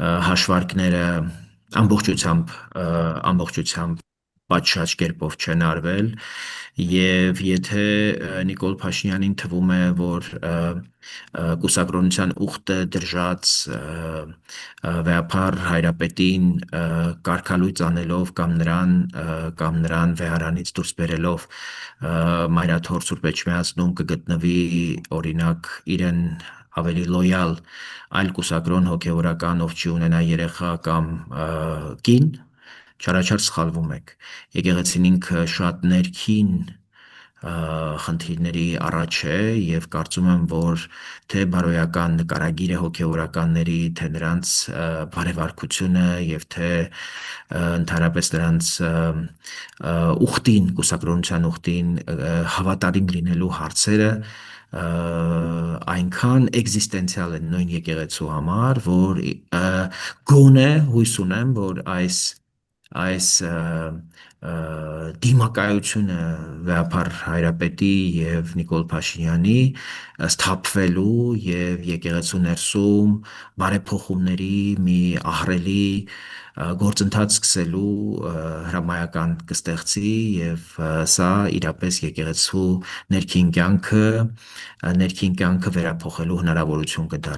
հաշվարկները ամբողջությամբ պատշաճ կերպով չեն արվել եւ եթե Նիկոլ Փաշինյանին թվում է, որ կուսակրոնության ուխտը դրժած վեհափառ հայրապետին կարգալույծ անելով կամ նրան վեհարանից դուրս բերելով մայրաթոր Սուրբ Էջմիածնում կգտնվի օրինակ իրեն ավելի լոյալ այլ կուսակրոն հոգևորական, ով չի ունենա երեխա կամ կին, չարաչար սխալվում եք։ Եկեղեցին ինքը շատ ներքին խնդիրների առաջ է եւ կարծում եմ, որ թե բարոյական նկարագիրը հոգևորականների, թե նրանց բարեվարկությունը եւ թե ընդհանրապես նրանց ուխտին, կուսակրոնության ուխտին հավատարիմ լինելու հարցերը այնքան էգզիստենցիալ են նույն եկեղեցու համար, որ գոնե հույս ունեմ, որ այս դիմակայությունը վեհափառ հայրապետի եւ Նիկոլ Փաշինյանի սթափվելու եւ եկեղեցու ներսում բարեփոխումների մի ահռելի գործընթաց սկսելու հրամայական կստեղծի եւ սա իրապես եկեղեցու ներքին կյանքը վերափոխելու հնարավորություն կդառնա